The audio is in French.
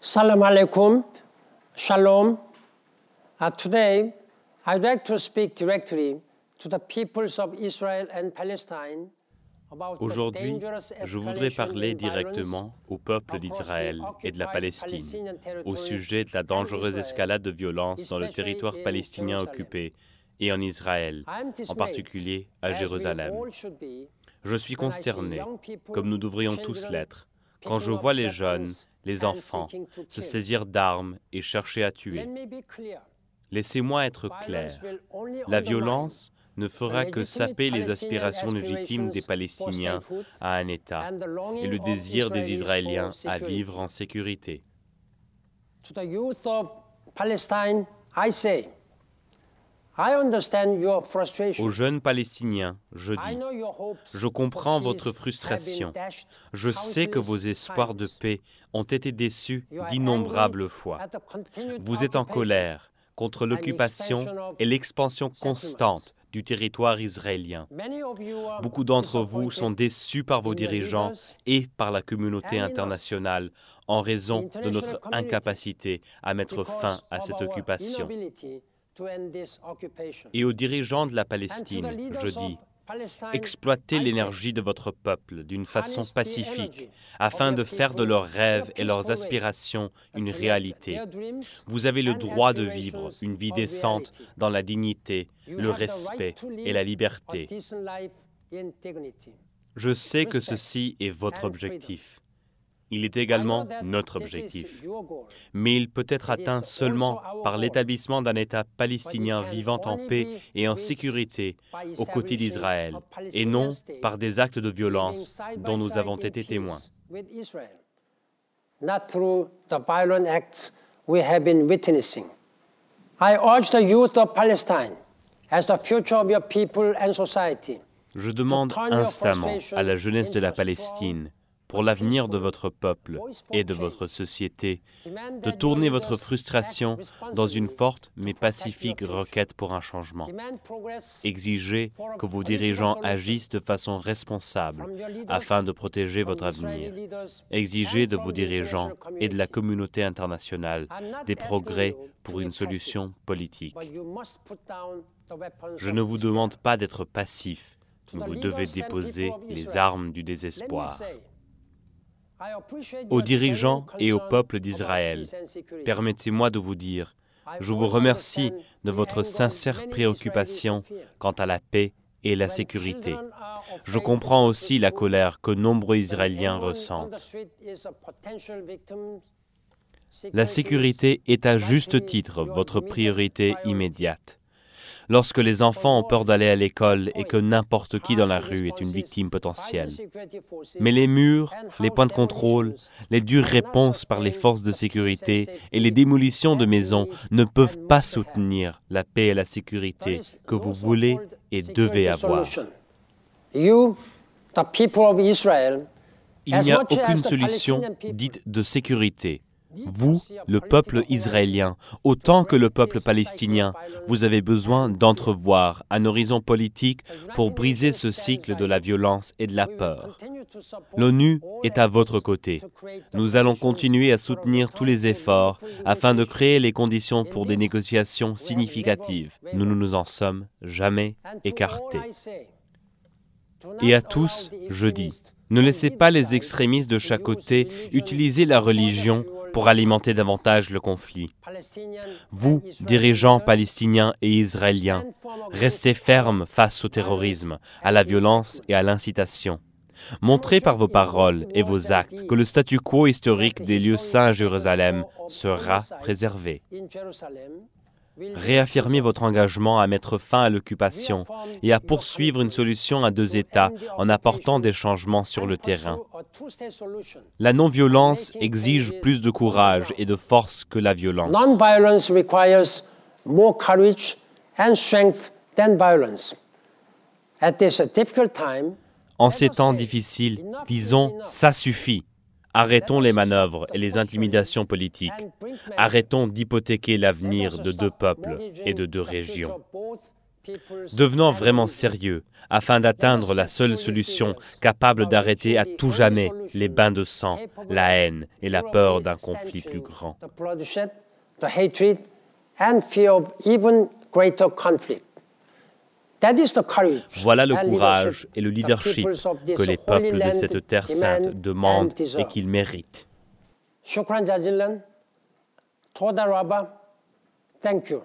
Salam alaikum, shalom. Today, I'd like to speak directly to the peoples of Israel and Palestine. Aujourd'hui, je voudrais parler directement au peuple d'Israël et de la Palestine au sujet de la dangereuse escalade de violence dans le territoire palestinien occupé et en Israël, en particulier à Jérusalem. Je suis consterné, comme nous devrions tous l'être, quand je vois les jeunes, les enfants, se saisir d'armes et chercher à tuer. Laissez-moi être clair, la violence ne fera que saper les aspirations légitimes des Palestiniens à un État et le désir des Israéliens à vivre en sécurité. Aux jeunes Palestiniens, je dis, je comprends votre frustration. Je sais que vos espoirs de paix ont été déçus d'innombrables fois. Vous êtes en colère contre l'occupation et l'expansion constante du territoire israélien. Beaucoup d'entre vous sont déçus par vos dirigeants et par la communauté internationale en raison de notre incapacité à mettre fin à cette occupation. Et aux dirigeants de la Palestine, je dis, exploitez l'énergie de votre peuple d'une façon pacifique afin de faire de leurs rêves et leurs aspirations une réalité. Vous avez le droit de vivre une vie décente dans la dignité, le respect et la liberté. Je sais que ceci est votre objectif. Il est également notre objectif. Mais il peut être atteint seulement par l'établissement d'un État palestinien vivant en paix et en sécurité aux côtés d'Israël, et non par des actes de violence dont nous avons été témoins. Not through the violent acts we have been witnessing. I urge the youth of Palestine, as the future of your people and society. Je demande instamment à la jeunesse de la Palestine, pour l'avenir de votre peuple et de votre société, de tourner votre frustration dans une forte mais pacifique requête pour un changement. Exigez que vos dirigeants agissent de façon responsable afin de protéger votre avenir. Exigez de vos dirigeants et de la communauté internationale des progrès pour une solution politique. Je ne vous demande pas d'être passif, mais vous devez déposer les armes du désespoir. Aux dirigeants et au peuple d'Israël, permettez-moi de vous dire, je vous remercie de votre sincère préoccupation quant à la paix et la sécurité. Je comprends aussi la colère que nombreux Israéliens ressentent. La sécurité est à juste titre votre priorité immédiate. Lorsque les enfants ont peur d'aller à l'école et que n'importe qui dans la rue est une victime potentielle. Mais les murs, les points de contrôle, les dures réponses par les forces de sécurité et les démolitions de maisons ne peuvent pas soutenir la paix et la sécurité que vous voulez et devez avoir. Il n'y a aucune solution dite de sécurité. Vous, le peuple israélien, autant que le peuple palestinien, vous avez besoin d'entrevoir un horizon politique pour briser ce cycle de la violence et de la peur. L'ONU est à votre côté. Nous allons continuer à soutenir tous les efforts afin de créer les conditions pour des négociations significatives. Nous ne nous en sommes jamais écartés. Et à tous, je dis, ne laissez pas les extrémistes de chaque côté utiliser la religion pour alimenter davantage le conflit. Vous, dirigeants palestiniens et israéliens, restez fermes face au terrorisme, à la violence et à l'incitation. Montrez par vos paroles et vos actes que le statu quo historique des lieux saints à Jérusalem sera préservé. Réaffirmez votre engagement à mettre fin à l'occupation et à poursuivre une solution à deux États en apportant des changements sur le terrain. La non-violence exige plus de courage et de force que la violence. Non-violence requires more courage and strength than violence. At this difficult time, en ces temps difficiles, disons « ça suffit ». Arrêtons les manœuvres et les intimidations politiques. Arrêtons d'hypothéquer l'avenir de deux peuples et de deux régions. Devenons vraiment sérieux afin d'atteindre la seule solution capable d'arrêter à tout jamais les bains de sang, la haine et la peur d'un conflit plus grand. Voilà le courage et le leadership que les peuples de cette terre sainte demandent et qu'ils méritent. Shukran jazilan. Toda Rabba. Thank you.